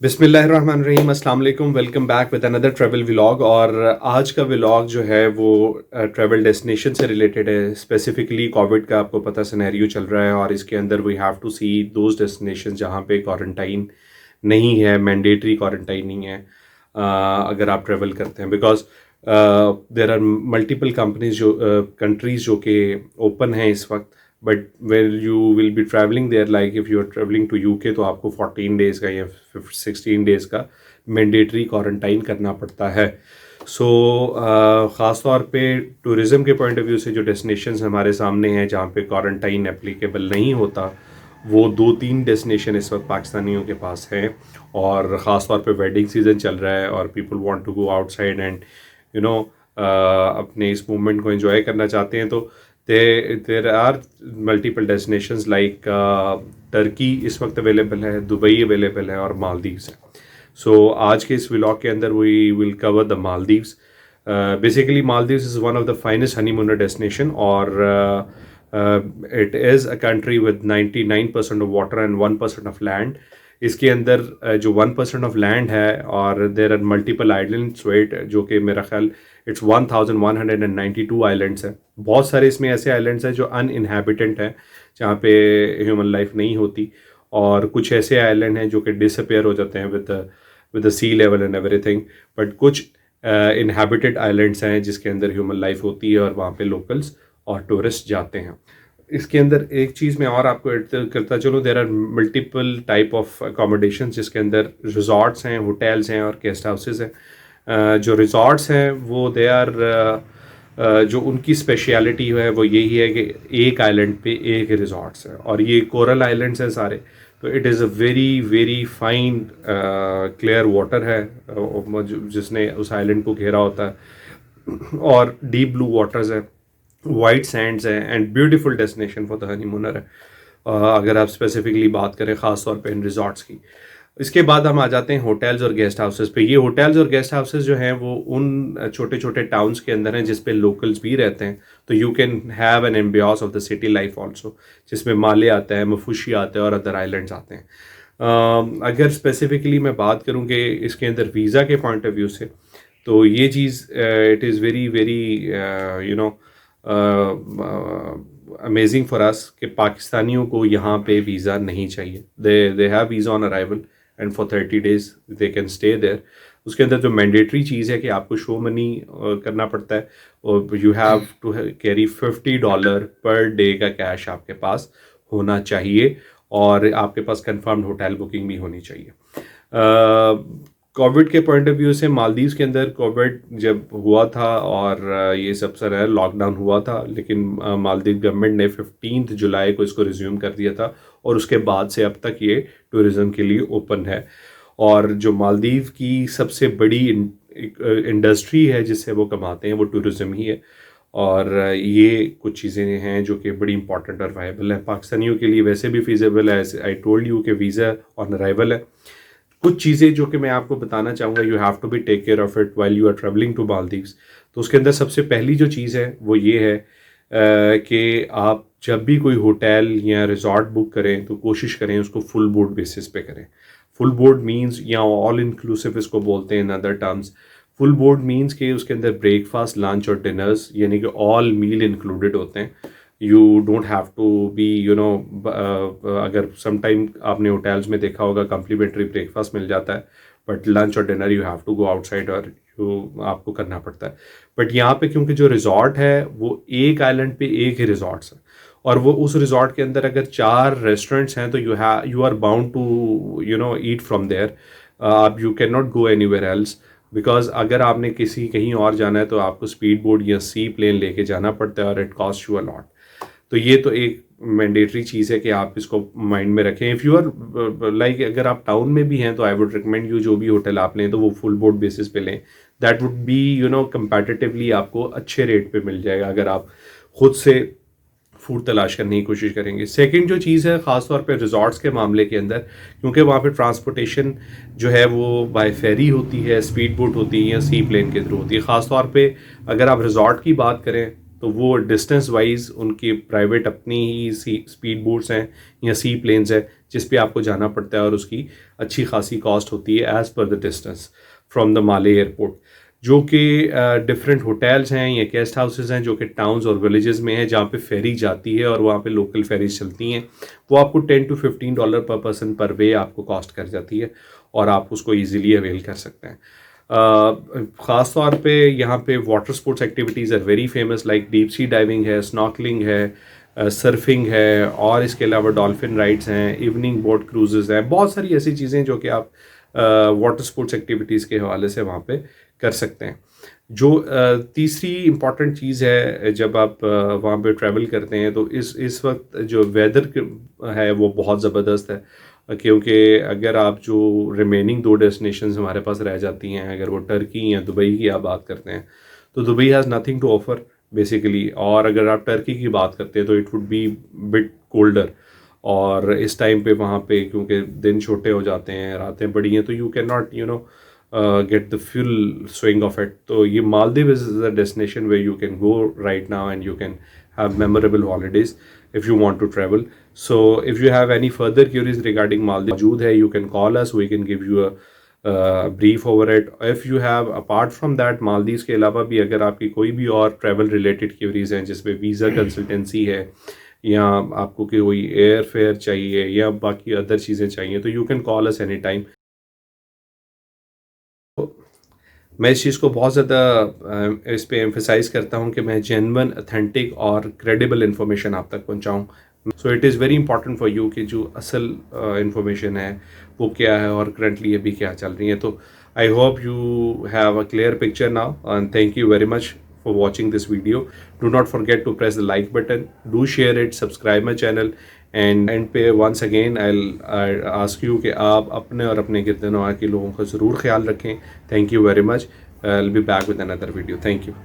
बिस्मिल्लाहिर्रहमानिर्रहीम, अस्सलाम वालेकुम। Welcome back with another travel vlog. और आज का व्लॉग जो है वो ट्रैवल डेस्टिनेशन से रिलेटेड है। स्पेसिफिकली कोविड का आपको पता सिनेरियो चल रहा है और इसके अंदर we have to see those destination जहाँ पे क्वारंटाइन नहीं है, मैंडेटरी क्वारंटाइन नहीं है अगर आप ट्रैवल करते हैं। Because there are multiple companies जो कंट्रीज़ जो कि ओपन हैं इस वक्त, but well you will be travelling there, like if you are travelling to UK तो आपको 14 डेज़ का या 16 डेज़ का मैंडेटरी क्वारंटाइन करना पड़ता है। सो ख़ास तौर पे टूरिज़्म के पॉइंट ऑफ व्यू से जो डेस्टिनेशंस हमारे सामने हैं जहाँ पे क्वारंटाइन एप्लीकेबल नहीं होता, वो 2-3 डेस्टिनेशन इस वक्त पाकिस्तानियों के पास हैं। और ख़ास तौर पे वेडिंग सीज़न चल रहा है और people want to go outside and you know अपने इस मूवमेंट को एंजॉय करना चाहते हैं। तो there are multiple destinations like Turkey इस वक्त अवेलेबल है, दुबई अवेलेबल है और मालदीव्स है। सो आज के इस व्लॉग के अंदर we will cover the Maldives. Basically Maldives is one of the finest honeymooner destination और it is a country with 99% of water and 1% of land. इसके अंदर जो 1% ऑफ लैंड है और there are multiple islands wait, जो कि मेरा ख्याल इट्स 1192 आइलैंड्स हैं। बहुत सारे इसमें ऐसे आइलैंड्स हैं जो अनइनहेबिटेंट हैं, जहाँ पे ह्यूमन लाइफ नहीं होती, और कुछ ऐसे आइलैंड हैं जो कि डिसअपेयर हो जाते हैं with the sea level and everything. But कुछ इनहेबिटेड आइलैंड्स हैं जिसके अंदर ह्यूमन लाइफ होती है और वहाँ पे लोकल्स और टूरिस्ट जाते हैं। इसके अंदर एक चीज़ मैं और आपको ऐड करता चलूँ, there are multiple type of accommodation जिसके अंदर रिजॉर्ट्स हैं, होटल्स हैं और गेस्ट हाउसेस हैं। जो रिजॉर्ट्स हैं वो दे आर जो उनकी स्पेशलिटी है वो यही है कि एक आइलैंड पे एक रिजॉर्ट्स है और ये कोरल आइलैंड्स हैं सारे। तो it is a very very fine clear water है जिसने उस आइलैंड को घेरा होता है, और डीप ब्लू वाटर्स है, वाइट सैंड्स है and beautiful destination for the honeymooner है। अगर आप स्पेसिफिकली बात करें ख़ास तौर पे इन रिजॉर्ट्स की। इसके बाद हम आ जाते हैं होटल्स और गेस्ट हाउसेस पे। ये होटल्स और गेस्ट हाउसेस जो हैं वो उन छोटे छोटे टाउन्स के अंदर हैं जिस पे लोकल्स भी रहते हैं। तो you can have an ambience of the city life also, जिसमें माले आता है, मफुशी आते हैं और अदर आइलैंड्स आते हैं। अगर स्पेसिफिकली मैं बात करूँ कि इसके अंदर वीज़ा के पॉइंट ऑफ व्यू से, तो ये चीज़ it is very very you know amazing for us कि पाकिस्तानियों को यहाँ पे वीज़ा नहीं चाहिए। They have visa on arrival and for 30 days they can stay there. उसके अंदर जो मैंडेटरी चीज़ है कि आपको शो मनी करना पड़ता है और you have to carry $50 per day का कैश आपके पास होना चाहिए और आपके पास कंफर्म्ड होटल बुकिंग भी होनी चाहिए। कोविड के पॉइंट ऑफ व्यू से मालदीव्स के अंदर कोविड जब हुआ था और ये सब सर है लॉकडाउन हुआ था, लेकिन मालदीव गवर्नमेंट ने 15 जुलाई को इसको रिज्यूम कर दिया था और उसके बाद से अब तक ये टूरिज़्म के लिए ओपन है। और जो मालदीव की सबसे बड़ी इंडस्ट्री है जिससे वो कमाते हैं वो टूरिज़्म ही है। और ये कुछ चीज़ें हैं जो कि बड़ी इंपॉर्टेंट और वायबल है पाकिस्तानियों के लिए, वैसे भी फीजेबल है। आई टोल्ड यू कि वीज़ा ऑन अराइवल है। कुछ चीज़ें जो कि मैं आपको बताना चाहूँगा, you have to be take care of it while you are travelling to Maldives. तो उसके अंदर सबसे पहली जो चीज़ है वो ये है कि आप जब भी कोई होटल या रिजॉर्ट बुक करें तो कोशिश करें उसको फुल बोर्ड बेसिस पे करें। फुल बोर्ड मींस या ऑल इंक्लूसिव इसको बोलते हैं in other terms. Full board means कि उसके अंदर ब्रेकफास्ट, लंच और डिनर्स यानी कि ऑल मील इंक्लूडेड होते हैं। You don't have to be अगर समटाइम आपने होटल्स में देखा होगा कम्प्लीमेंट्री ब्रेकफास्ट मिल जाता है, बट लंच और dinner you have to go outside और आपको करना पड़ता है। बट यहाँ पे क्योंकि जो रिजॉर्ट है वो एक आइलैंड पे एक ही रिजॉर्ट्स है और वो उस रिजॉर्ट के अंदर अगर 4 रेस्टोरेंट्स हैं तो you are bound to eat from there. आप you can not go anywhere else, because अगर आपने कहीं और जाना है तो आपको स्पीड बोट या सी प्लेन लेके जाना पड़ता है और it cost you a lot. तो ये तो एक मैंडेटरी चीज़ है कि आप इसको माइंड में रखें। इफ़ यू आर लाइक अगर आप टाउन में भी हैं तो आई वुड रिकमेंड यू जो भी होटल आप लें तो वो फुल बोर्ड बेसिस पे लें। दैट वुड बी कंपैरेटिवली आपको अच्छे रेट पे मिल जाएगा अगर आप खुद से फूड तलाश करने की कोशिश करेंगे। सेकंड जो चीज़ है ख़ासतौर पे रिजॉर्ट्स के मामले के अंदर, क्योंकि वहाँ पे ट्रांसपोर्टेशन जो है वो बाय फेरी होती है, स्पीड बोट होती है या सी प्लेन के थ्रू होती है। ख़ासतौर पे अगर आप रिजॉर्ट की बात करें तो वो डिस्टेंस वाइज उनकी प्राइवेट अपनी ही स्पीड बोट्स हैं या सी प्लेन्स है जिस पे आपको जाना पड़ता है और उसकी अच्छी खासी कॉस्ट होती है as per the distance from the Male airport, जो कि डिफरेंट होटल्स हैं या गेस्ट हाउसेस हैं जो कि टाउन्स और विलेजेस में हैं जहाँ पे फेरी जाती है और वहाँ पे लोकल फेरीज चलती हैं। वो आपको $10 to $15 पर पर्सन पर वे आपको कॉस्ट कर जाती है और आप उसको इजीली अवेल कर सकते हैं। ख़ास तौर पे यहाँ पे water sports activities are very famous, like deep sea diving है, स्नॉर्कलिंग है, सर्फिंग है, और इसके अलावा डॉल्फिन राइड्स हैं, इवनिंग बोट क्रूजेज़ हैं, बहुत सारी ऐसी चीज़ें जो कि आप वाटर स्पोर्ट्स एक्टिविटीज़ के हवाले से वहाँ पे कर सकते हैं। जो तीसरी इम्पॉर्टेंट चीज़ है जब आप वहाँ पे ट्रैवल करते हैं तो इस वक्त जो वेदर है वो बहुत ज़बरदस्त है, क्योंकि अगर आप जो रिमेनिंग 2 डेस्टिनेशंस हमारे पास रह जाती हैं, अगर वो टर्की या दुबई की आप बात करते हैं तो Dubai has nothing to offer basically, और अगर आप टर्की की बात करते हैं तो it would be bit colder, और इस टाइम पे वहाँ पे क्योंकि दिन छोटे हो जाते हैं, रातें बड़ी हैं, तो you can not get the full swing of it. तो ये Maldives is a destination where you can go right now and you can have memorable holidays if you want to travel. So if you have any further queries regarding Maldives मौजूद है, you can call us, we can give you a brief over it. If you have apart from that Maldives के अलावा भी अगर आपकी कोई भी और travel related queries हैं जिसमें वीज़ा कंसल्टेंसी है या आपको कोई एयर फेयर चाहिए या बाकी अदर चीज़ें चाहिए तो you can call us any time. मैं इस चीज़ को बहुत ज़्यादा इस पे एम्फेसाइज़ करता हूँ कि मैं जेन्युइन, अथेंटिक और क्रेडिबल इन्फॉर्मेशन आप तक पहुँचाऊँ। So it is very important for you कि जो असल इन्फॉर्मेशन है वो क्या है और करंटली अभी क्या चल रही है। तो I hope you have a clear picture now and thank you very much for watching this video. Do not forget to press the like button, do share it, subscribe my channel, and पे once again I'll ask you कि आप अपने और अपने गिरदनवां के लोगों का ज़रूर ख्याल रखें। Thank you very much. I'll be back with another video. Thank you.